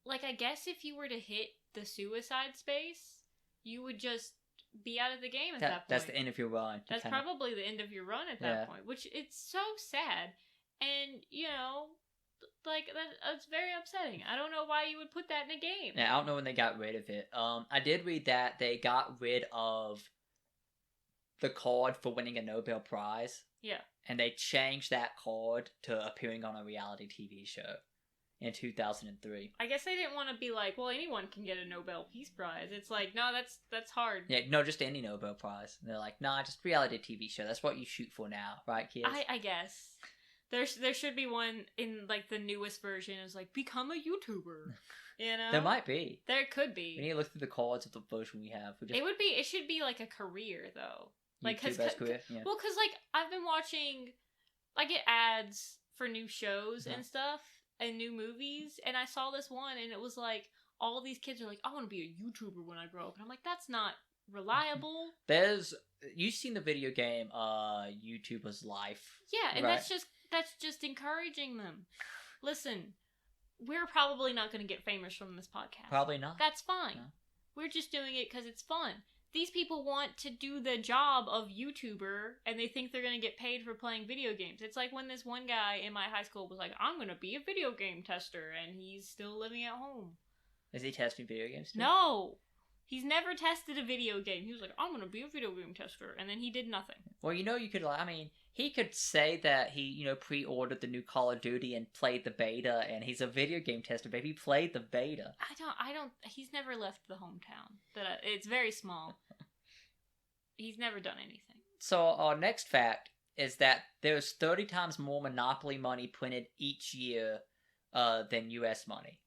Like, I guess if you were to hit the suicide space, you would just be out of the game at that point. That's the end of your run. That's probably the end of your run at that point, which it's so sad. And, you know, like, that's very upsetting. I don't know why you would put that in a game. Yeah, I don't know when they got rid of it. I did read that they got rid of the card for winning a Nobel Prize. Yeah. And they changed that card to appearing on a reality TV show in 2003. I guess they didn't want to be like, well, anyone can get a Nobel Peace Prize. It's like, no, that's hard. Yeah, no, just any Nobel Prize. And they're like, nah, just reality TV show. That's what you shoot for now, right, kids? I guess. There should be one in, like, the newest version is like, become a YouTuber. You know? There might be. There could be. We need to look through the cards of the version we have. It should be like a career, though. Like, career? Yeah. Well, because, like, I've been watching, I get ads for new shows and stuff, and new movies, and I saw this one, and it was like, all these kids are like, I want to be a YouTuber when I grow up. And I'm like, that's not reliable. You've seen the video game, YouTuber's Life. Yeah, and right? that's just encouraging them. Listen, we're probably not going to get famous from this podcast. Probably not. That's fine. No. We're just doing it because it's fun. These people want to do the job of YouTuber, and they think they're going to get paid for playing video games. It's like when this one guy in my high school was like, I'm going to be a video game tester, and he's still living at home. Is he testing video games too? No! He's never tested a video game. He was like, I'm going to be a video game tester, and then he did nothing. Well, you know, he could say that he, pre-ordered the new Call of Duty and played the beta, and he's a video game tester, but he played the beta. He's never left the hometown. It's very small. He's never done anything. So our next fact is that there's 30 times more Monopoly money printed each year than US money.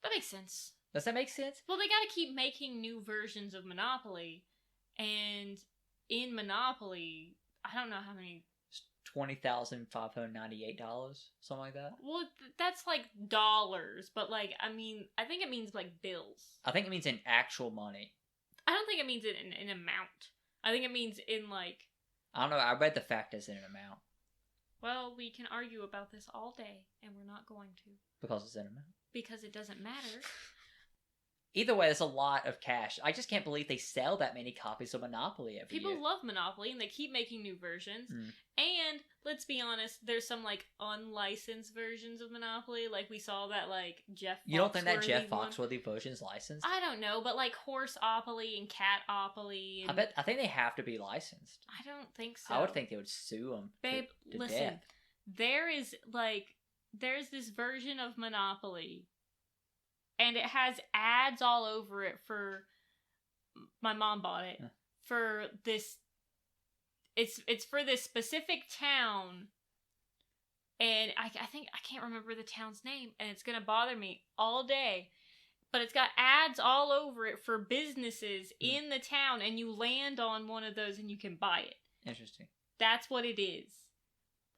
That makes sense. Does that make sense? Well, they gotta keep making new versions of Monopoly, and in Monopoly, I don't know how many... $20,598, something like that. Well, that's like dollars, but I think it means like bills. I think it means in actual money. I don't think it means it in amount. I think it means in like... I don't know, I read the fact as in an amount. Well, we can argue about this all day, and we're not going to. Because it's in an amount. Because it doesn't matter. Either way, there's a lot of cash. I just can't believe they sell that many copies of Monopoly every year. People love Monopoly, and they keep making new versions. And, let's be honest, there's some, unlicensed versions of Monopoly. Like, we saw that, Jeff Foxworthy You don't think that Jeff Foxworthy version is licensed? I don't know, but, Horse-opoly and Cat-opoly... And... I think they have to be licensed. I don't think so. I would think they would sue them Babe, to listen. death. There's this version of Monopoly... And it has ads all over it for... My mom bought it. For this... It's for this specific town. And I can't remember the town's name. And it's going to bother me all day. But it's got ads all over it for businesses in the town. And you land on one of those and you can buy it. Interesting. That's what it is.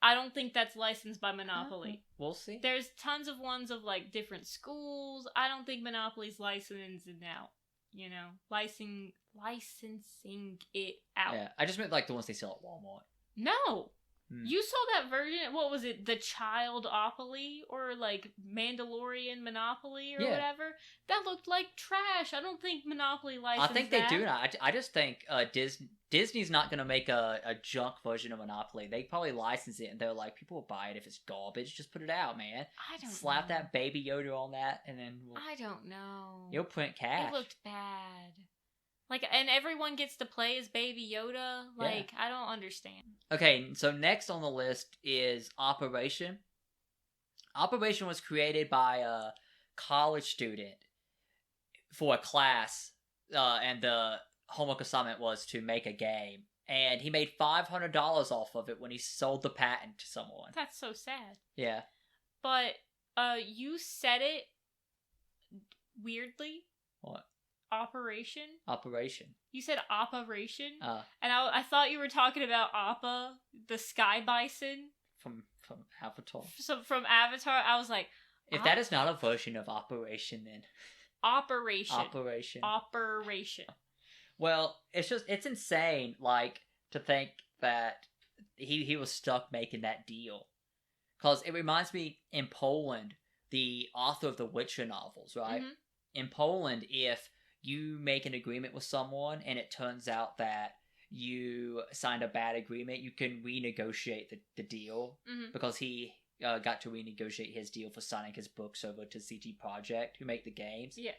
I don't think that's licensed by Monopoly. We'll see. There's tons of ones of, different schools. I don't think Monopoly's licensing out. Licensing it out. Yeah, I just meant, the ones they sell at Walmart. No! You saw that version, what was it, the Childopoly? Or, Mandalorian Monopoly or whatever? That looked like trash. I don't think Monopoly licensed I think they do not. I just think Disney's not going to make a junk version of Monopoly. They probably license it, and they're like, people will buy it if it's garbage. Just put it out, man. I don't Slap know. that Baby Yoda on that, and then... I don't know. You'll print cash. It looked bad. And everyone gets to play as Baby Yoda? I don't understand. Okay, so next on the list is Operation. Operation was created by a college student for a class, and the homework assignment was to make a game. And he made $500 off of it when he sold the patent to someone. That's so sad. Yeah. But, you said it weirdly. What? Operation? You said operation? And I thought you were talking about Appa, the sky bison. From Avatar. So from Avatar, I was like, If that is not a version of Operation, then Operation. Operation. Well, it's insane, like, to think that he was stuck making that deal. Because it reminds me, in Poland, the author of the Witcher novels, right? Mhm. In Poland, if you make an agreement with someone and it turns out that you signed a bad agreement, you can renegotiate the deal, Mhm. because he got to renegotiate his deal for signing his books over to CG Projekt, who make the games. Yeah.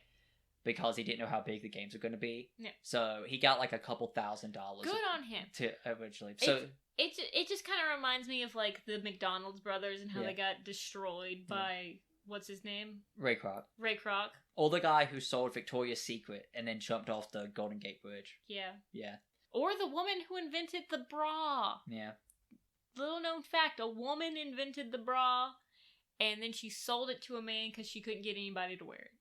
Because he didn't know how big the games were going to be. Yeah. So he got like a couple $1,000s. Good on him. To originally. So it just kind of reminds me of like the McDonald's brothers and how Yeah. they got destroyed by what's his name? Ray Kroc. Ray Kroc. Or the guy who sold Victoria's Secret and then jumped off the Golden Gate Bridge. Yeah. Yeah. Or the woman who invented the bra. Yeah. Little known fact, a woman invented the bra and then she sold it to a man because she couldn't get anybody to wear it.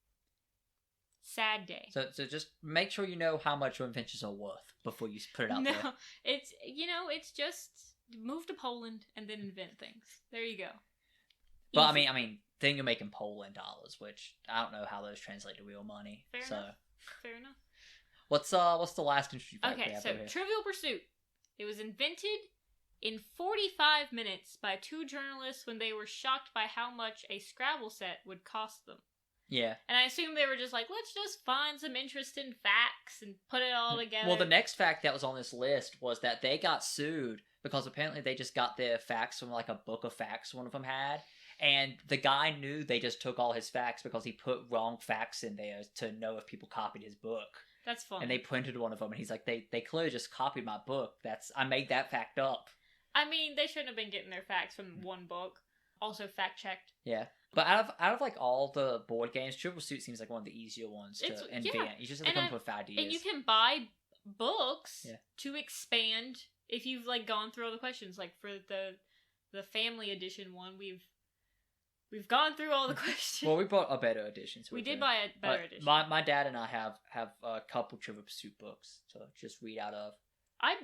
Sad day. So just make sure you know how much your inventions are worth before you put it out there. No, it's just move to Poland and then invent things. There you go. But Easy. I mean, then you're making Poland dollars, which I don't know how those translate to real money. Fair so enough. Fair enough. what's the last interesting fact we Okay, have so over here? Trivial Pursuit. It was invented in 45 minutes by two journalists when they were shocked by how much a Scrabble set would cost them. Yeah. And I assume they were just like, let's just find some interesting facts and put it all together. Well, the next fact that was on this list was that they got sued because apparently they just got their facts from like a book of facts one of them had. And the guy knew they just took all his facts because he put wrong facts in there to know if people copied his book. That's fun. And they printed one of them, and he's like, they clearly just copied my book. I made that fact up. I mean, they shouldn't have been getting their facts from one book. Also fact checked. Yeah. But out of like all the board games, Trivial Pursuit seems like one of the easier ones to invent. Yeah. You just have to come up with ideas. And you can buy books Yeah. to expand if you've like gone through all the questions. Like for the family edition one, we've gone through all the questions. Well, we bought a better edition. So we did buy a better edition. My dad and I have a couple Trivial Pursuit books to just read out of. I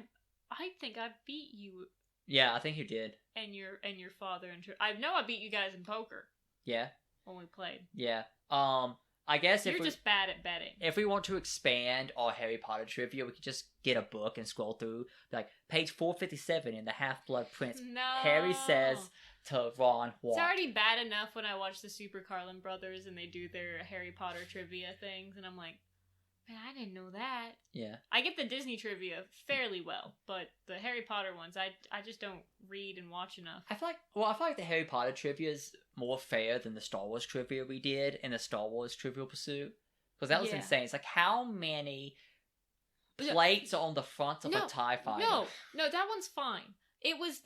think I beat you. Yeah, I think you did. And your father I know I beat you guys in poker. Yeah. When we played. Yeah. I guess you're just bad at betting. If we want to expand our Harry Potter trivia, we could just get a book and scroll through, like, page 457 in the Half-Blood Prince. No. Harry says to Ron, "Walk." It's already bad enough when I watch the Super Carlin Brothers and they do their Harry Potter trivia things, and I'm like, man, I didn't know that. Yeah. I get the Disney trivia fairly well, but the Harry Potter ones, I just don't read and watch enough. I feel like the Harry Potter trivia is more fair than the Star Wars trivia we did in the Star Wars Trivial Pursuit. Because that was insane. It's like, how many plates are on the front of a TIE fighter? No, that one's fine. It was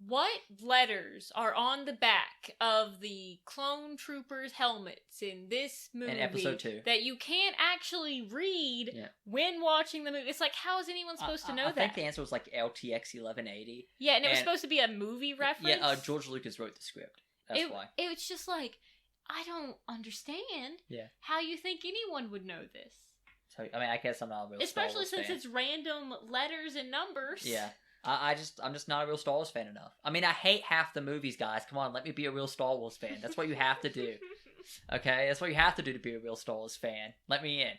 what letters are on the back of the clone troopers' helmets in this movie in episode 2 that you can't actually read when watching the movie? It's like, how is anyone supposed to know that? I think the answer was like LTX 1180. Yeah, and it was supposed to be a movie reference. Yeah, George Lucas wrote the script. That's why. It was just like, I don't understand how you think anyone would know this. So, I mean, I guess I'm not a real Especially Star Wars since it's random letters and numbers. Yeah. I'm just not a real Star Wars fan enough. I mean, I hate half the movies, guys. Come on, let me be a real Star Wars fan. That's what you have to do. Okay? That's what you have to do to be a real Star Wars fan. Let me in.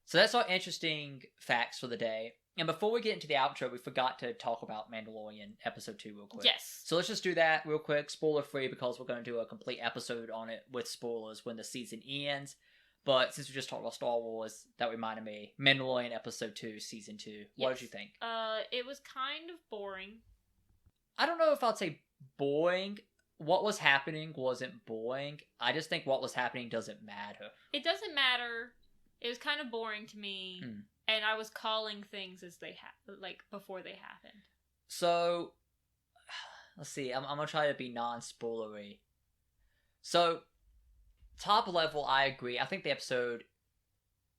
So that's our interesting facts for the day. And before we get into the outro, we forgot to talk about Mandalorian Episode 2 real quick. Yes. So let's just do that real quick, spoiler-free, because we're going to do a complete episode on it with spoilers when the season ends. But since we just talked about Star Wars, that reminded me. Mandalorian Episode 2, Season 2. What did you think? It was kind of boring. I don't know if I'd say boring. What was happening wasn't boring. I just think what was happening doesn't matter. It doesn't matter. It was kind of boring to me. And I was calling things as they before they happened. So, let's see. I'm going to try to be non-spoilery. So, top level, I agree. I think the episode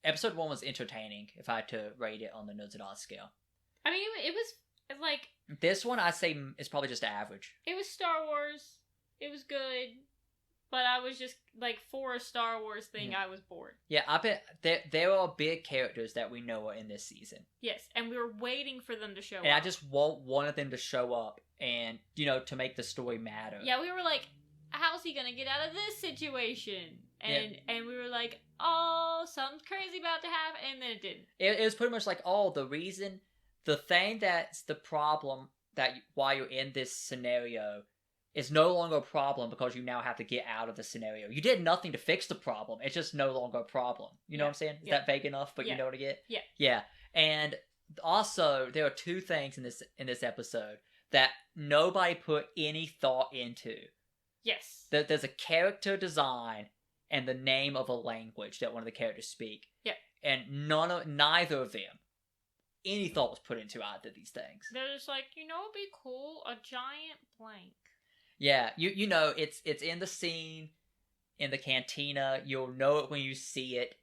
1 was entertaining, if I had to rate it on the Nerds and Odds scale. I mean, it was like... This one, I'd say, is probably just average. It was Star Wars. It was good. But I was just, like, for a Star Wars thing, I was bored. Yeah, I bet there are big characters that we know are in this season. Yes, and we were waiting for them to show up. And I just wanted them to show up and, to make the story matter. Yeah, we were like, how's he gonna get out of this situation? And we were like, oh, something's crazy about to happen, and then it didn't. It was pretty much like, oh, the thing that's the problem why you're in this scenario is no longer a problem because you now have to get out of the scenario. You did nothing to fix the problem. It's just no longer a problem. You know what I'm saying? Is that vague enough? But you know what I get? Yeah. Yeah. And also, there are two things in this episode that nobody put any thought into. Yes. There's a character design and the name of a language that one of the characters speak. Yeah. And neither of them, any thought was put into either of these things. They're just like, it'd be cool, a giant blank. Yeah, you know, it's in the scene, in the cantina. You'll know it when you see it.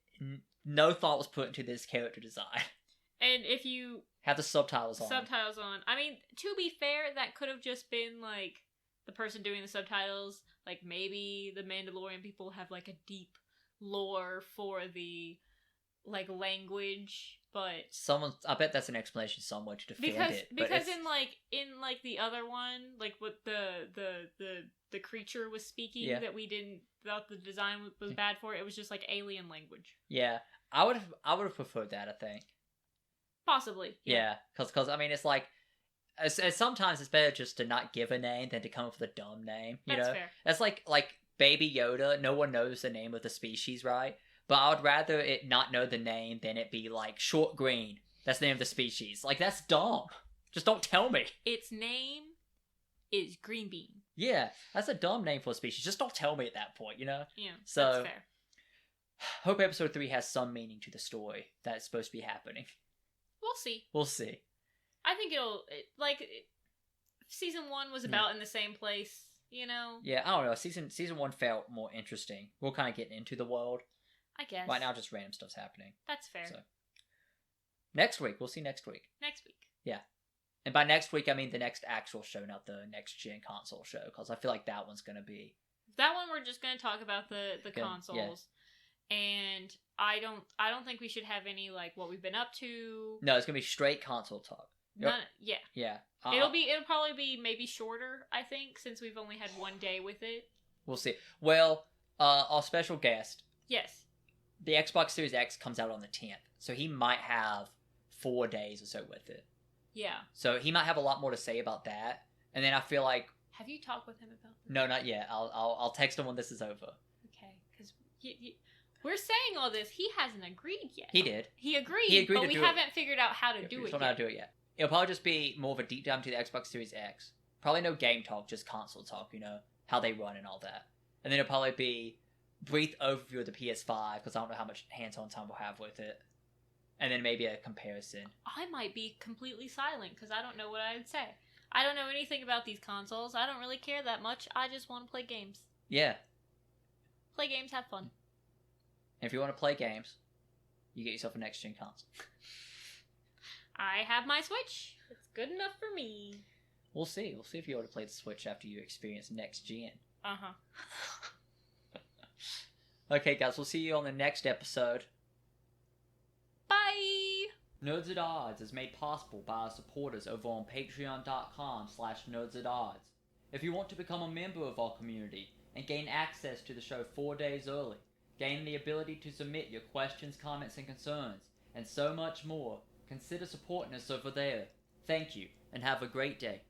No thought was put into this character design. And if you have the subtitles on. I mean, to be fair, that could have just been like the person doing the subtitles. Like maybe the Mandalorian people have like a deep lore for the like language, but I bet that's an explanation somewhere to defend it. Because in like the other one, like what the creature was speaking that we didn't thought the design was bad for, it was just like alien language. Yeah, I would have preferred that. I think possibly. Yeah, because I mean it's like. As sometimes it's better just to not give a name than to come up with a dumb name. That's fair. That's like Baby Yoda. No one knows the name of the species, right? But I would rather it not know the name than it be like Short Green. That's the name of the species. Like, that's dumb. Just don't tell me. Its name is Green Bean. Yeah, that's a dumb name for a species. Just don't tell me at that point, Yeah, so, that's fair. Hope episode 3 has some meaning to the story that's supposed to be happening. We'll see. I think season 1 was about in the same place, Yeah, I don't know. Season 1 felt more interesting. We're kind of getting into the world. I guess. Right now, just random stuff's happening. That's fair. So, next week, we'll see next week. Yeah. And by next week, I mean the next actual show, not the next gen console show, because I feel like that one's going to be... That one we're just going to talk about the consoles. Yeah. And I don't think we should have any, like, what we've been up to. No, it's going to be straight console talk. Yeah. Yeah. It'll probably be maybe shorter, I think, since we've only had one day with it. We'll see. Well, our special guest. Yes. The Xbox Series X comes out on the 10th, so he might have 4 days or so with it. Yeah. So he might have a lot more to say about that. And then I feel like... Have you talked with him about this? No, not yet. I'll text him when this is over. Okay, because we're saying all this. He hasn't agreed yet. He did. He agreed but we haven't figured out how to do it yet. We don't know how to do it yet. It'll probably just be more of a deep dive into the Xbox Series X. Probably no game talk, just console talk, how they run and all that. And then it'll probably be brief overview of the PS5, because I don't know how much hands-on time we'll have with it. And then maybe a comparison. I might be completely silent, because I don't know what I'd say. I don't know anything about these consoles. I don't really care that much. I just want to play games. Yeah. Play games, have fun. And if you want to play games, you get yourself a next-gen console. I have my Switch. It's good enough for me. We'll see. We'll see if you want to play the Switch after you experience next-gen. Uh-huh. Okay, guys. We'll see you on the next episode. Bye! Nerds at Odds is made possible by our supporters over on patreon.com/nerdsatodds. If you want to become a member of our community and gain access to the show 4 days early, gain the ability to submit your questions, comments, and concerns, and so much more, consider supporting us over there. Thank you, and have a great day.